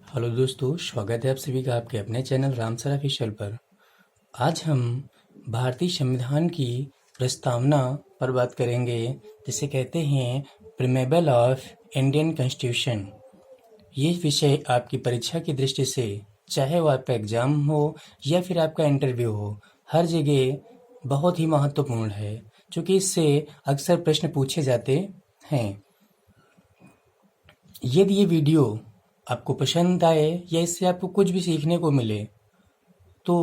Hello दोस्तों, स्वागत है आप सभी का आपके अपने चैनल रामसर ऑफिशियल पर। आज हम भारतीय संविधान की प्रस्तावना पर बात करेंगे, जिसे कहते हैं प्रीमेबल ऑफ इंडियन कॉन्स्टिट्यूशन। ये विषय आपकी परीक्षा की दृष्टि से, चाहे वो आपका एग्जाम हो या फिर आपका इंटरव्यू हो, हर जगह बहुत ही महत्वपूर्ण है, क्योंकि इससे अक्सर प्रश्न पूछे जाते हैं। यदि ये वीडियो आपको पसंद आए या इससे आपको कुछ भी सीखने को मिले तो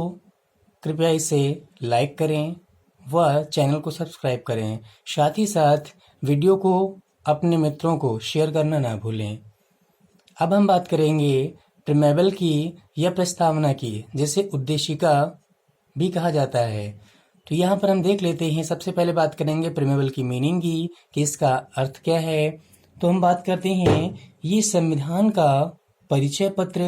कृपया इसे लाइक करें व चैनल को सब्सक्राइब करें। साथ ही साथ वीडियो को अपने मित्रों को शेयर करना ना भूलें। अब हम बात करेंगे प्रीमेबल की या प्रस्तावना की, जिसे उद्देशिका भी कहा जाता है। तो यहाँ पर हम देख लेते हैं। सबसे पहले बात करेंगे प्रीमेबल की मीनिंग की, कि इसका अर्थ क्या है। तो हम बात करते हैं, ये संविधान का परिचय पत्र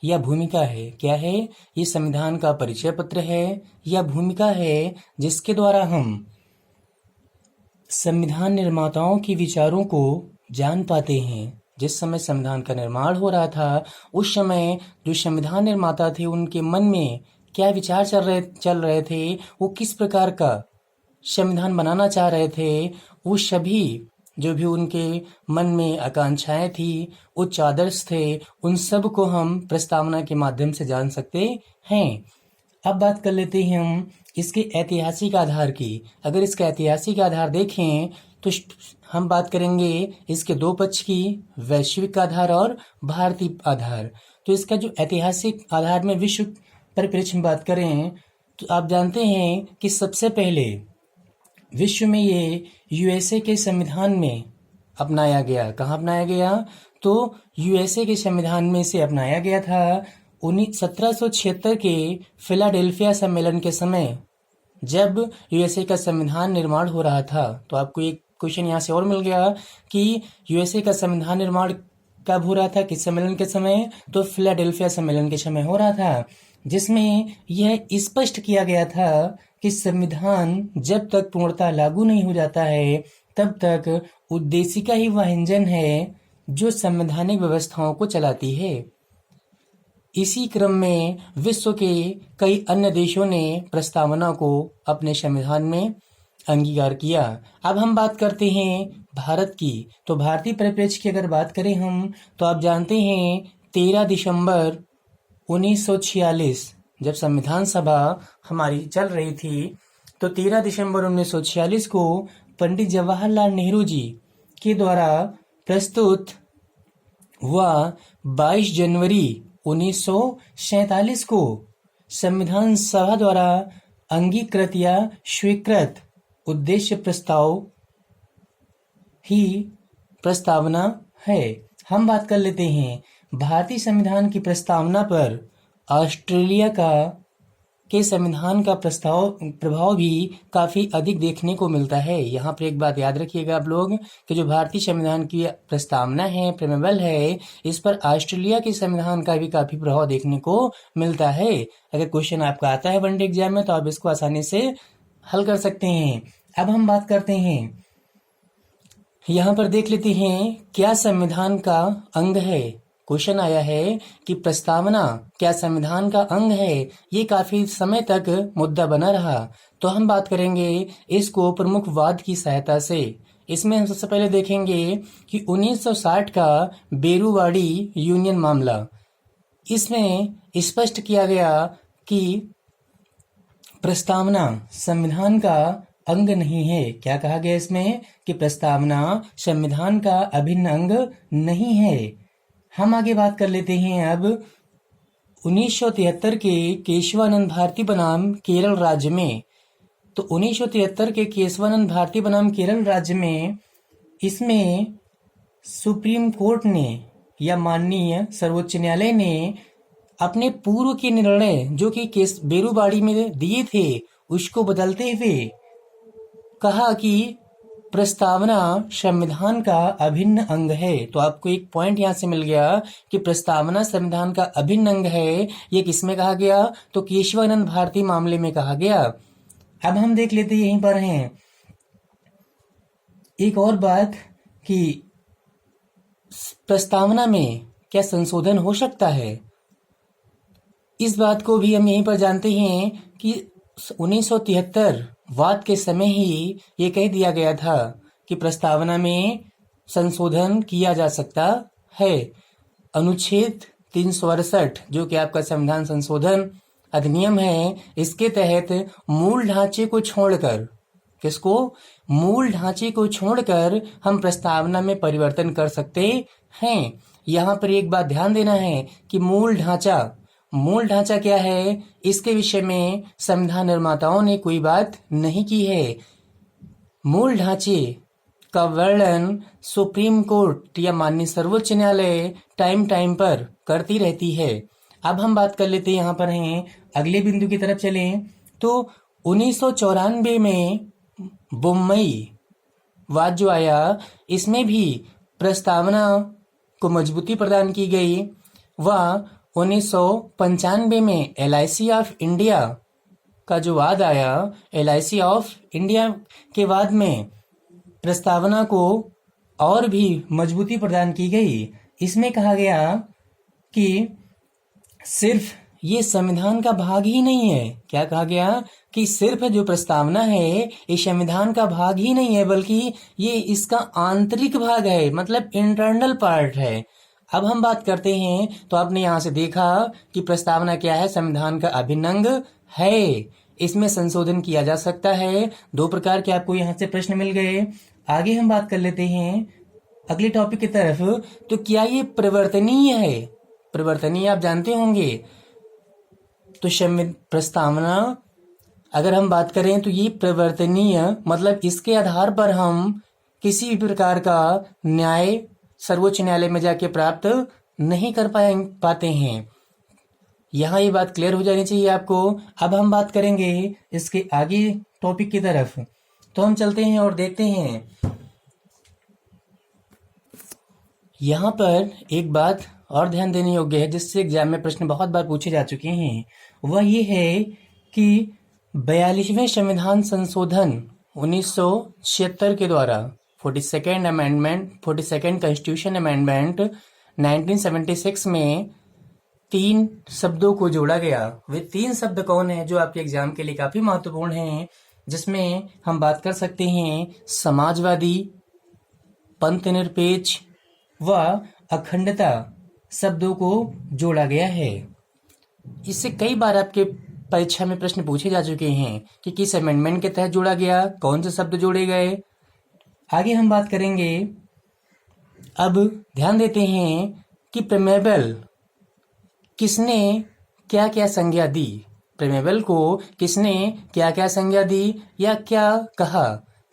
या भूमिका है। क्या है? ये संविधान का परिचय पत्र है या भूमिका है, जिसके द्वारा हम संविधान निर्माताओं के विचारों को जान पाते हैं। जिस समय संविधान का निर्माण हो रहा था, उस समय जो संविधान निर्माता थे, उनके मन में क्या विचार चल रहे थे, वो किस प्रकार का संविधान बनाना चाह रहे थे, वो सभी जो भी उनके मन में आकांक्षाएं थी, उच्च आदर्श थे, उन सब को हम प्रस्तावना के माध्यम से जान सकते हैं। अब बात कर लेते हैं हम इसके ऐतिहासिक आधार की। अगर इसका ऐतिहासिक आधार देखें तो हम बात करेंगे इसके दो पक्ष की, वैश्विक आधार और भारतीय आधार। तो इसका जो ऐतिहासिक आधार में विश्व परिप्रेक्ष्य में बात करें तो आप जानते हैं कि सबसे पहले विश्व में ये यूएसए के संविधान में अपनाया गया। कहाँ अपनाया गया? तो यूएसए के संविधान में से अपनाया गया था 1776 के फिलाडेल्फिया सम्मेलन के समय, जब यूएसए का संविधान निर्माण हो रहा था। तो आपको एक क्वेश्चन यहाँ से और मिल गया कि यूएसए का संविधान निर्माण कब हो रहा था, किस सम्मेलन के समय? तो फिलाडेल्फिया सम्मेलन के समय हो रहा था, जिसमें यह स्पष्ट किया गया था कि संविधान जब तक पूर्णतः लागू नहीं हो जाता है, तब तक उद्देशिका ही वह इंजन है जो संवैधानिक व्यवस्थाओं को चलाती है। इसी क्रम में विश्व के कई अन्य देशों ने प्रस्तावना को अपने संविधान में अंगीकार किया। अब हम बात करते हैं भारत की। तो भारतीय परिप्रेक्ष्य की अगर बात करें हम, तो आप जानते हैं 13 दिसंबर 1946 जब संविधान सभा हमारी चल रही थी, तो 13 दिसंबर 1946 को पंडित जवाहरलाल नेहरू जी के द्वारा प्रस्तुत व 22 जनवरी 1947 को संविधान सभा द्वारा अंगीकृत या स्वीकृत उद्देश्य प्रस्ताव ही प्रस्तावना है। हम बात कर लेते हैं भारतीय संविधान की प्रस्तावना पर ऑस्ट्रेलिया के संविधान का प्रभाव भी काफी अधिक देखने को मिलता है। यहाँ पर एक बात याद रखिएगा आप लोग, कि जो भारतीय संविधान की प्रस्तावना है, प्रीमेबल है, इस पर ऑस्ट्रेलिया के संविधान का भी काफी प्रभाव देखने को मिलता है। अगर क्वेश्चन आपका आता है वनडे एग्जाम में, तो आप इसको आसानी से हल कर सकते हैं। अब हम बात करते हैं, यहाँ पर देख लेते हैं क्या संविधान का अंग है। क्वेश्चन आया है कि प्रस्तावना क्या संविधान का अंग है। ये काफी समय तक मुद्दा बना रहा। तो हम बात करेंगे इसको प्रमुख वाद की सहायता से। इसमें हम सबसे पहले देखेंगे कि 1960 का बेरूवाड़ी यूनियन मामला, इसमें स्पष्ट किया गया कि प्रस्तावना संविधान का अंग नहीं है। क्या कहा गया इसमें? कि प्रस्तावना संविधान का अभिन्न अंग नहीं है। हम आगे बात कर लेते हैं अब 1973 के केशवानंद भारती बनाम केरल राज्य में। तो 1973 के केशवानंद भारती बनाम केरल राज्य में, इसमें सुप्रीम कोर्ट ने या माननीय सर्वोच्च न्यायालय ने अपने पूर्व के निर्णय जो कि केस बेरूवाड़ी में दिए थे, उसको बदलते हुए कहा कि प्रस्तावना संविधान का अभिन्न अंग है। तो आपको एक पॉइंट यहाँ से मिल गया कि प्रस्तावना संविधान का अभिन्न अंग है। ये किसमें कहा गया? तो केशवानंद भारती मामले में कहा गया। अब हम देख लेते यहीं पर हैं एक और बात कि प्रस्तावना में क्या संशोधन हो सकता है? इस बात को भी हम यहीं पर जानते हैं कि 1973 वाद के समय ही ये कह दिया गया था कि प्रस्तावना में संशोधन किया जा सकता है। अनुच्छेद 368 जो कि आपका संविधान संशोधन अधिनियम है, इसके तहत मूल ढांचे को छोड़कर, किसको? मूल ढांचे को छोड़कर हम प्रस्तावना में परिवर्तन कर सकते हैं। यहाँ पर एक बात ध्यान देना है कि मूल ढांचा क्या है, इसके विषय में संविधान निर्माताओं ने कोई बात नहीं की है। मूल ढांचे का वर्णन सुप्रीम कोर्ट या माननीय सर्वोच्च न्यायालय टाइम पर करती रहती है। अब हम बात कर लेते हैं, यहाँ पर हैं अगले बिंदु की तरफ चलें तो 1994 में बम्बई वाद जो आया, इसमें भी प्रस्तावना को मजबूती प्रदान की गई। वह 1995 में LIC ऑफ इंडिया का जो वाद आया, LIC ऑफ इंडिया के वाद में प्रस्तावना को और भी मजबूती प्रदान की गई। इसमें कहा गया कि सिर्फ ये संविधान का भाग ही नहीं है। क्या कहा गया? कि सिर्फ जो प्रस्तावना है ये संविधान का भाग ही नहीं है, बल्कि ये इसका आंतरिक भाग है, मतलब इंटरनल पार्ट है। अब हम बात करते हैं तो आपने यहाँ से देखा कि प्रस्तावना क्या है, संविधान का अभिन्न अंग है। इसमें संशोधन किया जा सकता है। 2 प्रकार के आपको यहाँ से प्रश्न मिल गए। आगे हम बात कर लेते हैं अगले टॉपिक की तरफ। तो क्या ये परिवर्तनीय है? परिवर्तनीय आप जानते होंगे। तो प्रस्तावना अगर हम बात करें तो ये परिवर्तनीय, मतलब इसके आधार पर हम किसी भी प्रकार का न्याय सर्वोच्च न्यायालय में जाके प्राप्त नहीं कर पाते हैं। यहाँ ये बात क्लियर हो जानी चाहिए आपको। अब हम बात करेंगे इसके आगे टॉपिक की तरफ। तो हम चलते हैं और देखते हैं। यहाँ पर एक बात और ध्यान देने योग्य है, जिससे एग्जाम में प्रश्न बहुत बार पूछे जा चुके हैं। वह ये है कि 42वें संविधान संशोधन 1976 के द्वारा 42nd कॉन्स्टिट्यूशन अमेंडमेंट 1976 में 3 शब्दों को जोड़ा गया। वे 3 शब्द कौन है जो आपके एग्जाम के लिए काफी महत्वपूर्ण हैं, जिसमें हम बात कर सकते हैं समाजवादी, पंथ निरपेक्ष व अखंडता शब्दों को जोड़ा गया है। इससे कई बार आपके परीक्षा में प्रश्न पूछे जा चुके हैं कि किस अमेंडमेंट के तहत जोड़ा गया, कौन से शब्द जोड़े गए। आगे हम बात करेंगे। अब ध्यान देते हैं कि प्रीमेबल किसने क्या क्या संज्ञा दी, प्रीमेबल को किसने क्या क्या संज्ञा दी या क्या कहा।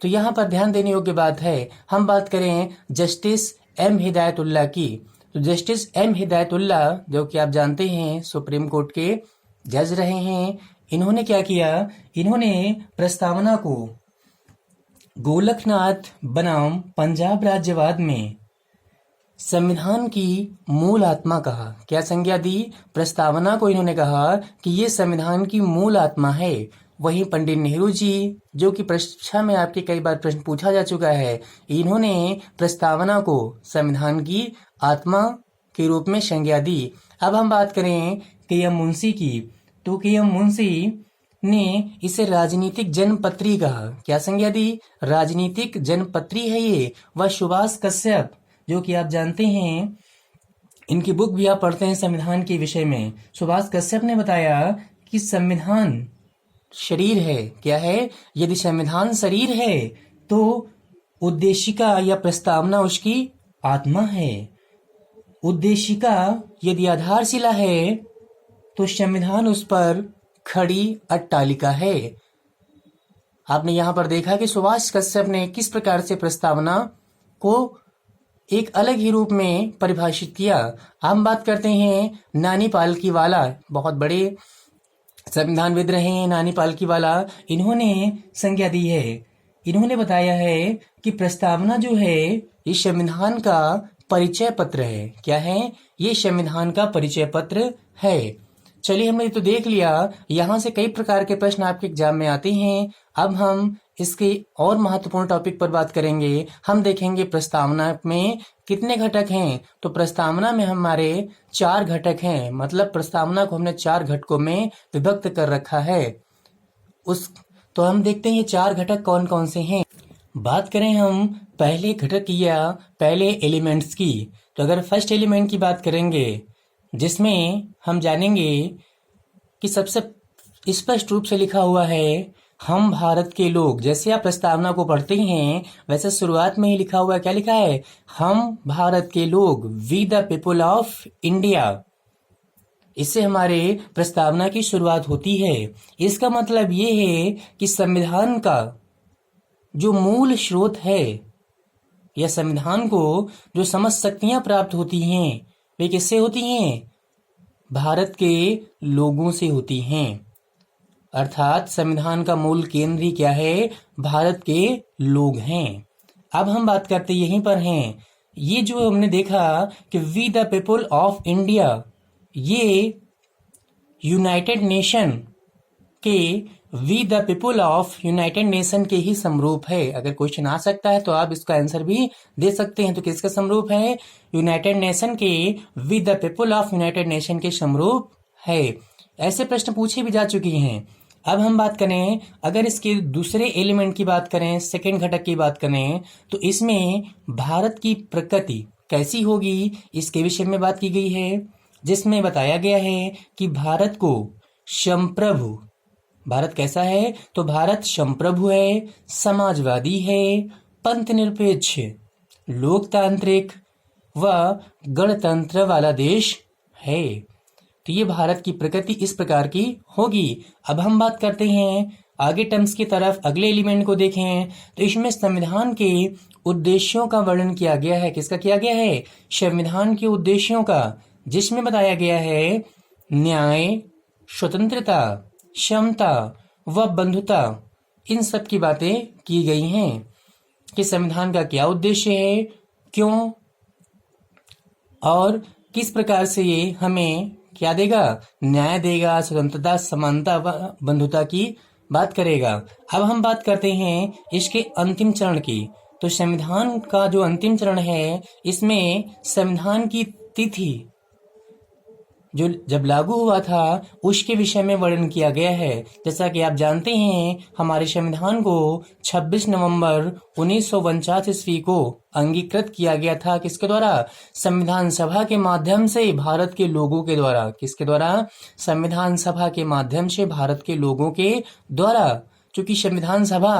तो यहाँ पर ध्यान देने योग्य बात है। हम बात करें जस्टिस M हिदायतुल्लाह की। तो जस्टिस M हिदायतुल्लाह, जो कि आप जानते हैं सुप्रीम कोर्ट के जज रहे हैं, इन्होंने क्या किया? इन्होंने प्रस्तावना को गोलकनाथ बनाम पंजाब राज्यवाद में संविधान की मूल आत्मा कहा। क्या संज्ञा दी? प्रस्तावना को इन्होंने कहा कि ये संविधान की मूल आत्मा है। वहीं पंडित नेहरू जी, जो कि परीक्षा में आपके कई बार प्रश्न पूछा जा चुका है, इन्होंने प्रस्तावना को संविधान की आत्मा के रूप में संज्ञा दी। अब हम बात करें KM मुंशी की। तो KM मुंशी ने इसे राजनीतिक जनपत्री कहा। क्या संज्ञा दी? राजनीतिक जनपत्री है ये। वह सुभाष कश्यप, जो कि आप जानते हैं, इनकी बुक भी आप पढ़ते हैं संविधान के विषय में। सुभाष कश्यप ने बताया कि संविधान शरीर है। क्या है? यदि संविधान शरीर है तो उद्देशिका या प्रस्तावना उसकी आत्मा है। उद्देशिका यदि आधारशिला है तो संविधान उस पर खड़ी अट्टालिका है। आपने यहाँ पर देखा कि सुभाष कश्यप ने किस प्रकार से प्रस्तावना को एक अलग ही रूप में परिभाषित किया। हम बात करते हैं नानी पालकीवाला, बहुत बड़े संविधानविद रहे हैं नानी पालकीवाला। इन्होंने संज्ञा दी है। इन्होंने बताया है कि प्रस्तावना जो है ये संविधान का परिचय पत्र है। क्या है? ये संविधान का परिचय पत्र है। चलिए, हमने तो देख लिया, यहाँ से कई प्रकार के प्रश्न आपके एग्जाम में आते हैं। अब हम इसके और महत्वपूर्ण टॉपिक पर बात करेंगे। हम देखेंगे प्रस्तावना में कितने घटक हैं। तो प्रस्तावना में हमारे 4 घटक हैं, मतलब प्रस्तावना को हमने 4 घटकों में विभक्त कर रखा है। तो हम देखते हैं ये 4 घटक कौन कौन से हैं। बात करें हम पहले घटक या पहले एलिमेंट्स की, तो अगर फर्स्ट एलिमेंट की बात करेंगे, जिसमें हम जानेंगे कि सबसे स्पष्ट रूप से लिखा हुआ है हम भारत के लोग। जैसे आप प्रस्तावना को पढ़ते हैं वैसे शुरुआत में ही लिखा हुआ है, क्या लिखा है? हम भारत के लोग, we the people of India. इससे हमारे प्रस्तावना की शुरुआत होती है। इसका मतलब ये है कि संविधान का जो मूल स्रोत है या संविधान को जो समझ शक्तियां प्राप्त होती हैं वे किससे होती हैं? भारत के लोगों से होती हैं। अर्थात संविधान का मूल केंद्र ही क्या है? भारत के लोग हैं। अब हम बात करते यहीं पर हैं। ये जो हमने देखा कि we the people of India, ये यूनाइटेड नेशन के we the people of United Nation के ही समरूप है। अगर क्वेश्चन आ सकता है तो आप इसका आंसर भी दे सकते हैं। तो किसका समरूप है? यूनाइटेड नेशन के we the people of United Nation के समरूप है। ऐसे प्रश्न पूछे भी जा चुके हैं। अब हम बात करें, अगर इसके दूसरे एलिमेंट की बात करें, सेकेंड घटक की बात करें, तो इसमें भारत की प्रकृति कैसी होगी इसके विषय में बात की गई है, जिसमें बताया गया है कि भारत को संप्रभु, भारत कैसा है? तो भारत संप्रभु है, समाजवादी है, पंथ निरपेक्ष, लोकतांत्रिक व गणतंत्र वाला देश है। तो ये भारत की प्रकृति इस प्रकार की होगी। अब हम बात करते हैं आगे टर्म्स की तरफ। अगले एलिमेंट को देखें तो इसमें संविधान के उद्देश्यों का वर्णन किया गया है। किसका किया गया है? संविधान के उद्देश्यों का, जिसमें बताया गया है न्याय, स्वतंत्रता, समता व बंधुता। इन सब की बातें की गई हैं कि संविधान का क्या उद्देश्य है, क्यों और किस प्रकार से ये हमें क्या देगा? न्याय देगा, स्वतंत्रता, समानता व बंधुता की बात करेगा। अब हम बात करते हैं इसके अंतिम चरण की। तो संविधान का जो अंतिम चरण है, इसमें संविधान की तिथि जो जब लागू हुआ था उसके विषय में वर्णन किया गया है। जैसा कि आप जानते हैं हमारे संविधान को 26 नवंबर 1949 ईस्वी को अंगीकृत किया गया था। किसके द्वारा? संविधान सभा के माध्यम से भारत के लोगों के द्वारा। किसके द्वारा? संविधान सभा के माध्यम से भारत के लोगों के द्वारा। चूंकि संविधान सभा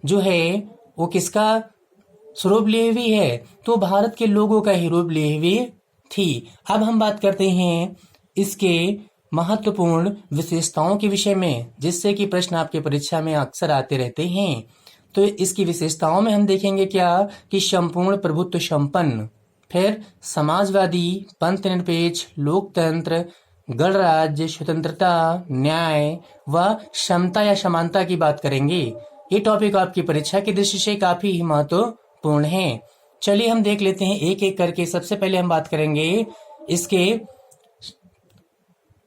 जो है वो किसका स्वरूप लिए हुई है? तो भारत के लोगों का ही रूप लिए हुए थी। अब हम बात करते हैं इसके महत्वपूर्ण विशेषताओं के विषय में, जिससे कि प्रश्न आपके परीक्षा में अक्सर आते रहते हैं। तो इसकी विशेषताओं में हम देखेंगे क्या कि संपूर्ण प्रभुत्व संपन्न, फिर समाजवादी, पंथ निरपेक्ष, लोकतंत्र, गणराज्य, स्वतंत्रता, न्याय व समता या समानता की बात करेंगे। ये टॉपिक आपकी परीक्षा की दृष्टि से काफी महत्वपूर्ण है। चलिए हम देख लेते हैं एक एक करके। सबसे पहले हम बात करेंगे इसके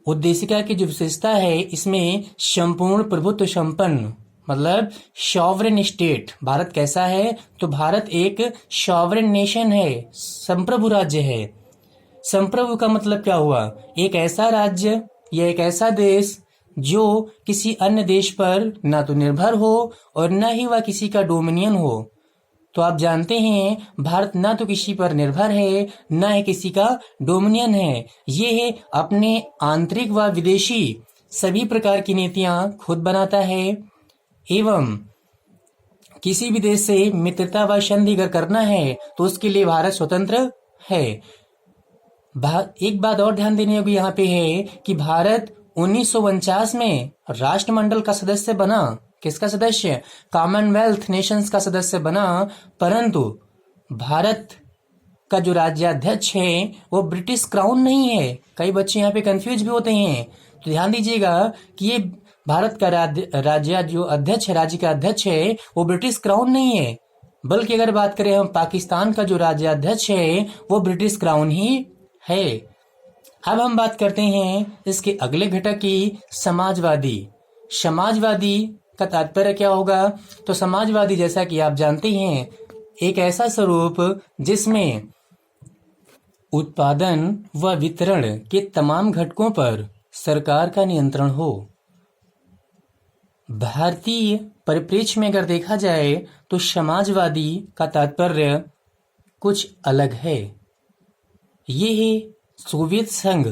उद्देशिका की जो विशेषता है, इसमें संपूर्ण प्रभुत्व संपन्न, मतलब सॉवरेन स्टेट। भारत कैसा है? तो भारत एक सॉवरेन नेशन है, संप्रभु राज्य है। संप्रभु का मतलब क्या हुआ? एक ऐसा राज्य या एक ऐसा देश जो किसी अन्य देश पर ना तो निर्भर हो और न ही वह किसी का डोमिनियन हो। तो आप जानते हैं भारत ना तो किसी पर निर्भर है, ना ही किसी का डोमिनियन है। ये है अपने आंतरिक व विदेशी सभी प्रकार की नीतियां खुद बनाता है, एवं किसी भी देश से मित्रता व संधि अगर करना है तो उसके लिए भारत स्वतंत्र है। एक बात और ध्यान देने योग्य यहाँ पे है कि भारत 1949 में राष्ट्रमंडल का सदस्य बना। किसका सदस्य? कॉमनवेल्थ नेशंस का सदस्य बना। परंतु भारत का जो राज्याध्यक्ष है वो ब्रिटिश क्राउन नहीं है। कई बच्चे यहाँ पे कंफ्यूज भी होते हैं, तो ध्यान दीजिएगा कि ये भारत का राज्य जो अध्यक्ष है, राज्य का अध्यक्ष है, वो ब्रिटिश क्राउन नहीं है। बल्कि अगर बात करें हम पाकिस्तान का जो राज्याध्यक्ष है वो ब्रिटिश क्राउन ही है। अब हम बात करते हैं इसके अगले घटक की, समाजवादी। समाजवादी का तात्पर्य क्या होगा? तो समाजवादी, जैसा कि आप जानते हैं, एक ऐसा स्वरूप जिसमें उत्पादन व वितरण के तमाम घटकों पर सरकार का नियंत्रण हो। भारतीय परिप्रेक्ष्य में अगर देखा जाए तो समाजवादी का तात्पर्य कुछ अलग है। ये सोवियत संघ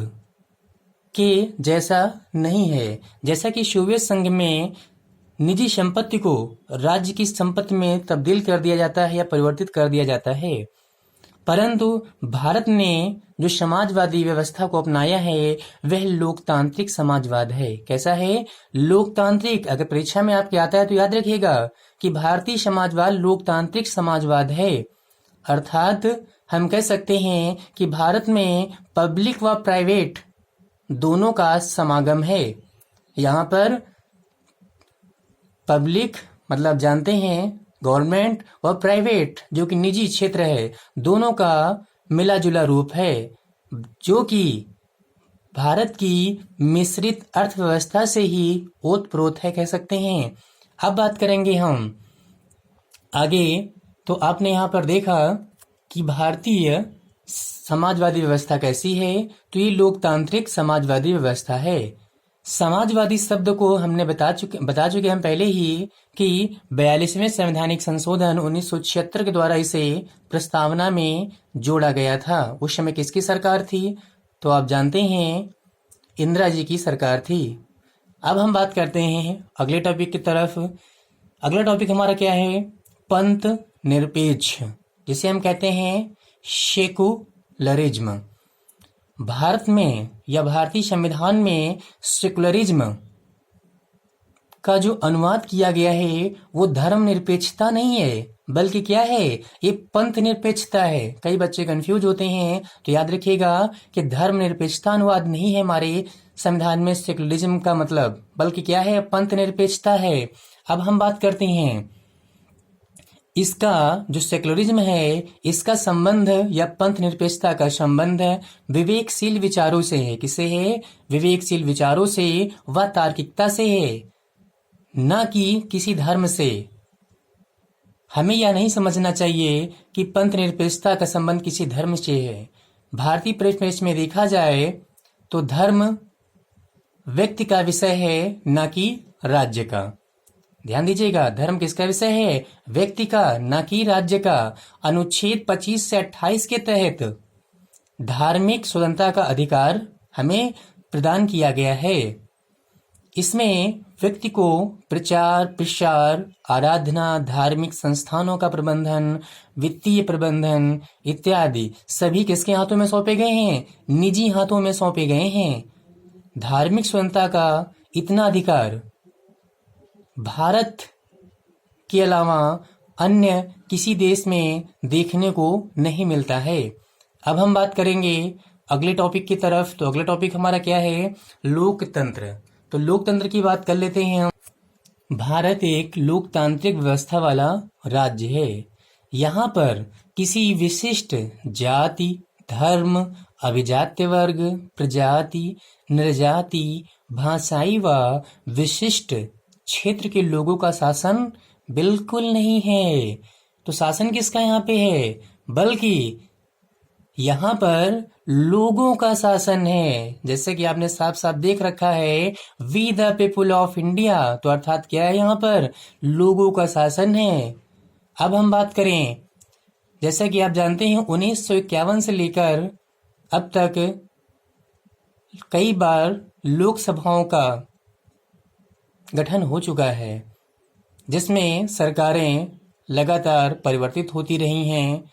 के जैसा नहीं है। जैसा कि सोवियत संघ में निजी संपत्ति को राज्य की संपत्ति में तब्दील कर दिया जाता है या परिवर्तित कर दिया जाता है, परंतु भारत ने जो समाजवादी व्यवस्था को अपनाया है वह लोकतांत्रिक समाजवाद है। कैसा है? लोकतांत्रिक। अगर परीक्षा में आपके आता है तो याद रखिएगा कि भारतीय समाजवाद लोकतांत्रिक समाजवाद है। अर्थात हम कह सकते हैं कि भारत में पब्लिक व प्राइवेट दोनों का समागम है। यहाँ पर पब्लिक मतलब जानते हैं गवर्नमेंट, और प्राइवेट जो कि निजी क्षेत्र है, दोनों का मिला जुला रूप है, जो कि भारत की मिश्रित अर्थव्यवस्था से ही ओतप्रोत है, कह सकते हैं। अब बात करेंगे हम आगे। तो आपने यहाँ पर देखा कि भारतीय समाजवादी व्यवस्था कैसी है, तो ये लोकतांत्रिक समाजवादी व्यवस्था है। समाजवादी शब्द को हमने बता चुके हम पहले ही कि 42वें संवैधानिक संशोधन 1976 के द्वारा इसे प्रस्तावना में जोड़ा गया था। उस समय किसकी सरकार थी? तो आप जानते हैं इंदिरा जी की सरकार थी। अब हम बात करते हैं अगले टॉपिक की तरफ। अगला टॉपिक हमारा क्या है? पंथ निरपेक्ष, जिसे हम कहते हैं सेकुलरिज्म। भारत में या भारतीय संविधान में सेकुलरिज्म का जो अनुवाद किया गया है वो धर्म निरपेक्षता नहीं है, बल्कि क्या है? ये पंथ निरपेक्षता है। कई बच्चे कंफ्यूज होते हैं, तो याद रखिएगा कि धर्म निरपेक्षता अनुवाद नहीं है हमारे संविधान में सेकुलरिज्म का मतलब, बल्कि क्या है? पंथ निरपेक्षता है। अब हम बात करते हैं इसका जो सेकुलरिज्म है, इसका संबंध या पंथ निरपेक्षता का संबंध विवेकशील विचारों से है। किससे है? विवेकशील विचारों से व तार्किकता से है, न कि किसी धर्म से। हमें यह नहीं समझना चाहिए कि पंथ निरपेक्षता का संबंध किसी धर्म से है। भारतीय परिप्रेक्ष्य में देखा जाए तो धर्म व्यक्ति का विषय है, न कि राज्य का। ध्यान दीजिएगा, धर्म किसका विषय है? व्यक्ति का, न कि राज्य का। अनुच्छेद 25 से 28 के तहत धार्मिक स्वतंत्रता का अधिकार हमें प्रदान किया गया है। इसमें व्यक्ति को प्रचार प्रसार, आराधना, धार्मिक संस्थानों का प्रबंधन, वित्तीय प्रबंधन इत्यादि सभी किसके हाथों में सौंपे गए हैं? निजी हाथों में सौंपे गए हैं। धार्मिक स्वतंत्रता का इतना अधिकार भारत के अलावा अन्य किसी देश में देखने को नहीं मिलता है। अब हम बात करेंगे अगले टॉपिक की तरफ। तो अगला टॉपिक हमारा क्या है? लोकतंत्र। तो लोकतंत्र की बात कर लेते हैं हम। भारत एक लोकतांत्रिक व्यवस्था वाला राज्य है। यहाँ पर किसी विशिष्ट जाति, धर्म, अभिजात्य वर्ग, प्रजाति, नृजाति, भाषाई व विशिष्ट क्षेत्र के लोगों का शासन बिल्कुल नहीं है। तो शासन किसका यहाँ पे है? बल्कि यहाँ पर लोगों का शासन है। जैसे कि आपने साफ साफ देख रखा है, we the people of India. तो अर्थात क्या है? यहाँ पर लोगों का शासन है। अब हम बात करें, जैसा कि आप जानते हैं 1951 से लेकर अब तक कई बार लोकसभाओं का गठन हो चुका है, जिसमें सरकारें लगातार परिवर्तित होती रही हैं।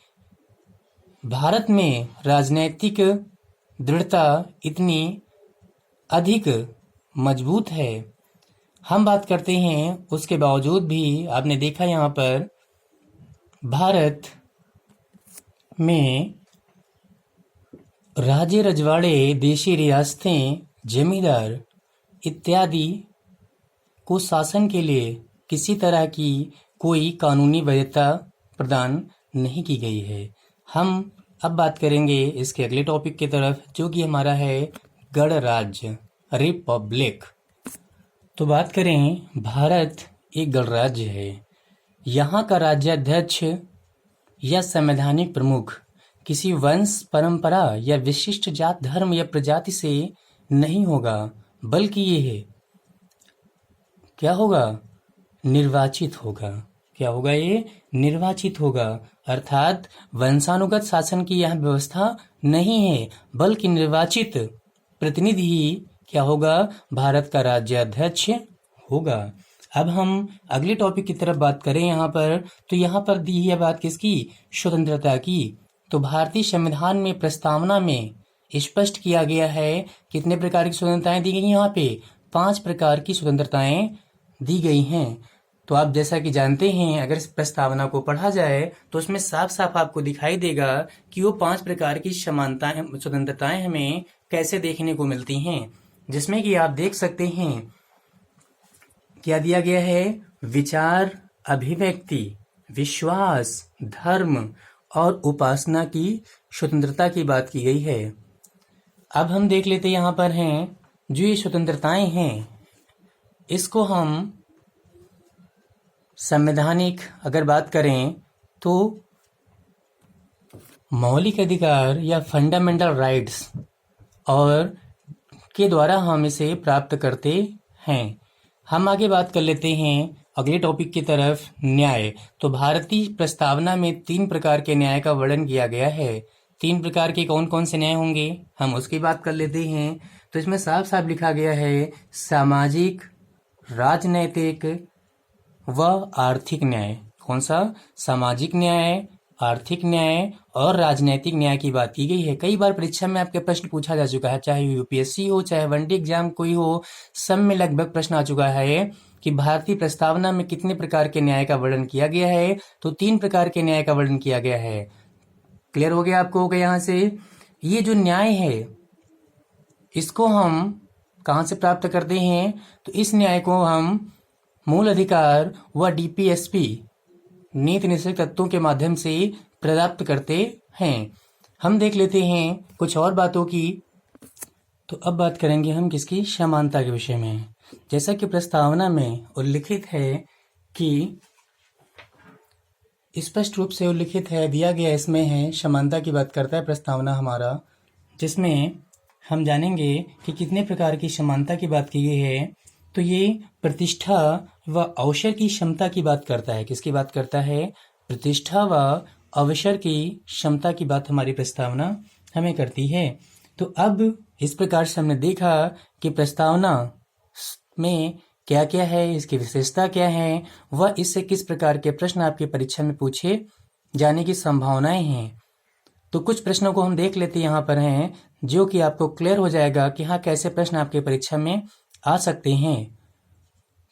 भारत में राजनैतिक दृढ़ता इतनी अधिक मजबूत है। हम बात करते हैं उसके बावजूद भी आपने देखा यहाँ पर भारत में राज्य रजवाड़े, देशी रियासतें, जमींदार इत्यादि को शासन के लिए किसी तरह की कोई कानूनी वैधता प्रदान नहीं की गई है। हम अब बात करेंगे इसके अगले टॉपिक की तरफ, जो कि हमारा है गणराज्य, रिपब्लिक। तो बात करें, भारत एक गणराज्य है। यहाँ का राज्याध्यक्ष या संवैधानिक प्रमुख किसी वंश, परंपरा या विशिष्ट जात, धर्म या प्रजाति से नहीं होगा, बल्कि ये क्या होगा? निर्वाचित होगा। क्या होगा? ये निर्वाचित होगा। अर्थात वंशानुगत शासन की यह व्यवस्था नहीं है, बल्कि निर्वाचित प्रतिनिधि ही क्या होगा? भारत का राज्याध्यक्ष होगा। अब हम अगले टॉपिक की तरफ बात करें यहाँ पर, तो यहाँ पर दी है बात किसकी? स्वतंत्रता की। तो भारतीय संविधान में प्रस्तावना में स्पष्ट किया गया है कितने प्रकार की स्वतंत्रताएं दी गई हैं? यहाँ पे 5 प्रकार की स्वतंत्रताएं दी गई हैं। तो आप जैसा कि जानते हैं, अगर इस प्रस्तावना को पढ़ा जाए तो उसमें साफ साफ आपको दिखाई देगा कि वो 5 प्रकार की समानताएं, स्वतंत्रताएं हमें कैसे देखने को मिलती हैं, जिसमें कि आप देख सकते हैं क्या दिया गया है? विचार, अभिव्यक्ति, विश्वास, धर्म और उपासना की स्वतंत्रता की बात की गई है। अब हम देख लेते यहाँ पर हैं जो ये स्वतंत्रताएं हैं, इसको हम संवैधानिक अगर बात करें तो मौलिक अधिकार या फंडामेंटल राइट्स और के द्वारा हम इसे प्राप्त करते हैं। हम आगे बात कर लेते हैं अगले टॉपिक की तरफ, न्याय। तो भारतीय प्रस्तावना में 3 प्रकार के न्याय का वर्णन किया गया है। 3 प्रकार के कौन कौन से न्याय होंगे, हम उसकी बात कर लेते हैं। तो इसमें साफ साफ लिखा गया है सामाजिक, राजनैतिक व आर्थिक न्याय। कौन सा? सामाजिक न्याय, आर्थिक न्याय और राजनैतिक न्याय की बात की गई है। कई बार परीक्षा में आपके प्रश्न पूछा जा चुका है, चाहे यूपीएससी हो, चाहे वनडे एग्जाम कोई हो, सब में लगभग प्रश्न आ चुका है कि भारतीय प्रस्तावना में कितने प्रकार के न्याय का वर्णन किया गया है। तो 3 प्रकार के न्याय का वर्णन किया गया है। क्लियर हो गया आपको? होगा यहाँ से ये जो न्याय है इसको हम कहाँ से प्राप्त करते हैं? तो इस न्याय को हम मूल अधिकार व डीपीएसपी नीति निषेध तत्वों के माध्यम से प्राप्त करते हैं। हम देख लेते हैं कुछ और बातों की। तो अब बात करेंगे हम किसकी? समानता के विषय में। जैसा कि प्रस्तावना में उल्लिखित है कि स्पष्ट रूप से उल्लिखित है, दिया गया इसमें है, समानता की बात करता है प्रस्तावना हमारा, जिसमें हम जानेंगे कि कितने प्रकार की समानता की बात की गई है। तो ये प्रतिष्ठा व अवसर की क्षमता की बात करता है। किसकी बात करता है? प्रतिष्ठा व अवसर की क्षमता की बात हमारी प्रस्तावना हमें करती है। तो अब इस प्रकार से हमने देखा कि प्रस्तावना में क्या क्या है, इसकी विशेषता क्या है, व इससे किस प्रकार के प्रश्न आपकी परीक्षा में पूछे जाने की संभावनाएं हैं। तो कुछ प्रश्नों को हम देख लेते यहाँ पर हैं, जो कि आपको क्लियर हो जाएगा कि हाँ कैसे प्रश्न आपके परीक्षा में आ सकते हैं।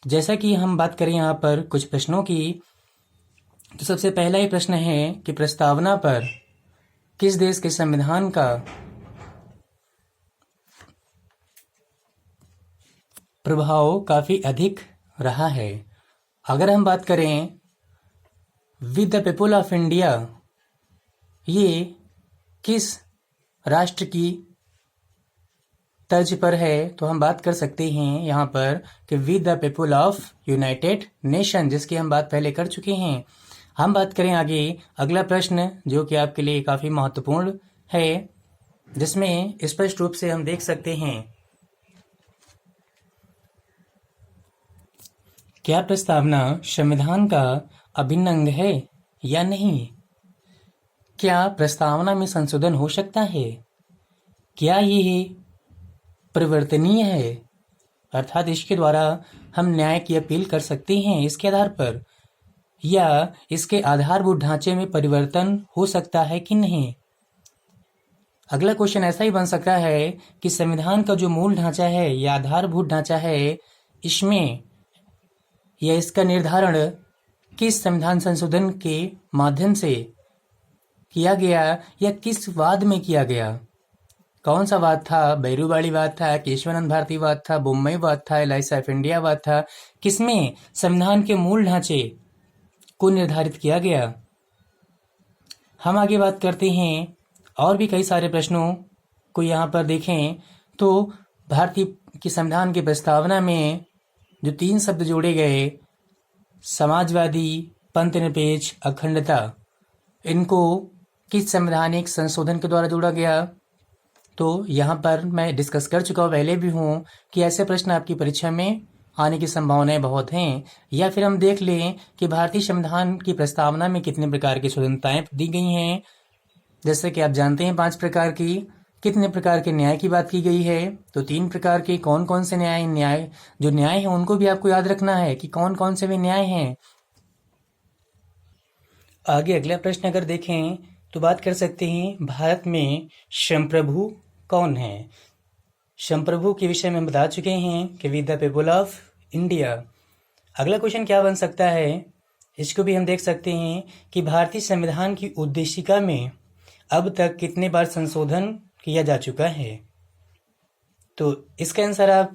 जैसा कि हम बात करें यहाँ पर कुछ प्रश्नों की, तो सबसे पहला ही प्रश्न है कि प्रस्तावना पर किस देश के संविधान का प्रभाव काफी अधिक रहा है। अगर हम बात करें with the people of India, ये किस राष्ट्र की तर्ज पर है? तो हम बात कर सकते हैं यहाँ पर कि with the people of United nation, जिसकी हम बात पहले कर चुके हैं। हम बात करें आगे अगला प्रश्न, जो कि आपके लिए काफी महत्वपूर्ण है, जिसमें स्पष्ट रूप से हम देख सकते हैं क्या प्रस्तावना संविधान का अभिन्न अंग है या नहीं? क्या प्रस्तावना में संशोधन हो सकता है? क्या ये परिवर्तनीय है? अर्थात इसके द्वारा हम न्याय की अपील कर सकते हैं इसके आधार पर, या इसके आधारभूत ढांचे में परिवर्तन हो सकता है कि नहीं? अगला क्वेश्चन ऐसा ही बन सकता है कि संविधान का जो मूल ढांचा है या आधारभूत ढांचा है, इसमें या इसका निर्धारण किस संविधान संशोधन के माध्यम से किया गया या किस वाद में किया गया? कौन सा वाद था? बैरूवाड़ी वाद था, केशवानंद भारती वाद था, बुम्बई वाद था, एलआईसी ऑफ इंडिया वाद था? किसमें संविधान के मूल ढांचे को निर्धारित किया गया? हम आगे बात करते हैं और भी कई सारे प्रश्नों को यहाँ पर देखें तो भारतीय की संविधान की प्रस्तावना में जो 3 शब्द जोड़े गए, समाजवादी, पंथनिरपेक्ष, अखंडता, इनको किस संवैधानिक संशोधन के द्वारा जोड़ा गया? तो यहाँ पर मैं डिस्कस कर चुका हूँ पहले भी हूँ कि ऐसे प्रश्न आपकी परीक्षा में आने की संभावनाएं बहुत हैं। या फिर हम देख लें कि भारतीय संविधान की प्रस्तावना में कितने प्रकार की स्वतंत्रताएं दी गई हैं। जैसे कि आप जानते हैं 5 प्रकार की। कितने प्रकार के न्याय की बात की गई है? तो 3 प्रकार के। कौन कौन से न्याय जो न्याय है उनको भी आपको याद रखना है कि कौन कौन से वे न्याय हैं। आगे अगला प्रश्न अगर देखें तो बात कर सकते हैं भारत में संप्रभु कौन है। संप्रभु के विषय में हम बता चुके हैं कि we the people of India. अगला क्वेश्चन क्या बन सकता है, इसको भी हम देख सकते हैं कि भारतीय संविधान की उद्देशिका में अब तक कितने बार संशोधन किया जा चुका है। तो इसका आंसर आप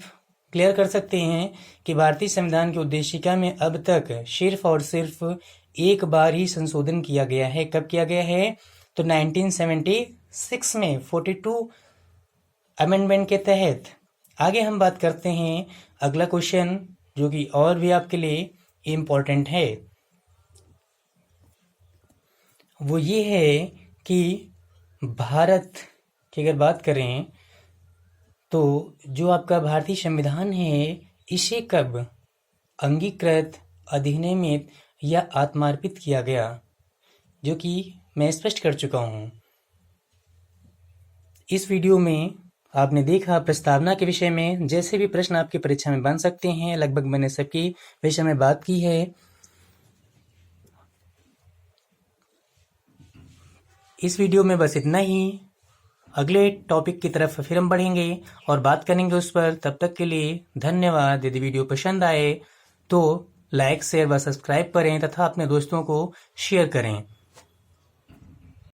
क्लियर कर सकते हैं कि भारतीय संविधान की उद्देशिका में अब तक सिर्फ और सिर्फ एक बार ही संशोधन किया गया है। कब किया गया है? तो 1976 में 42 अमेंडमेंट के तहत। आगे हम बात करते हैं अगला क्वेश्चन जो कि और भी आपके लिए इम्पोर्टेंट है, वो ये है कि भारत की अगर बात करें तो जो आपका भारतीय संविधान है इसे कब अंगीकृत, अधिनियमित या आत्मार्पित किया गया, जो कि मैं स्पष्ट कर चुका हूँ। इस वीडियो में आपने देखा प्रस्तावना के विषय में जैसे भी प्रश्न आपकी परीक्षा में बन सकते हैं, लगभग मैंने सबकी विषय में बात की है। इस वीडियो में बस इतना ही। अगले टॉपिक की तरफ फिर हम बढ़ेंगे और बात करेंगे उस पर। तब तक के लिए धन्यवाद। यदि वीडियो पसंद आए तो लाइक, शेयर व सब्सक्राइब करें तथा अपने दोस्तों को शेयर करें।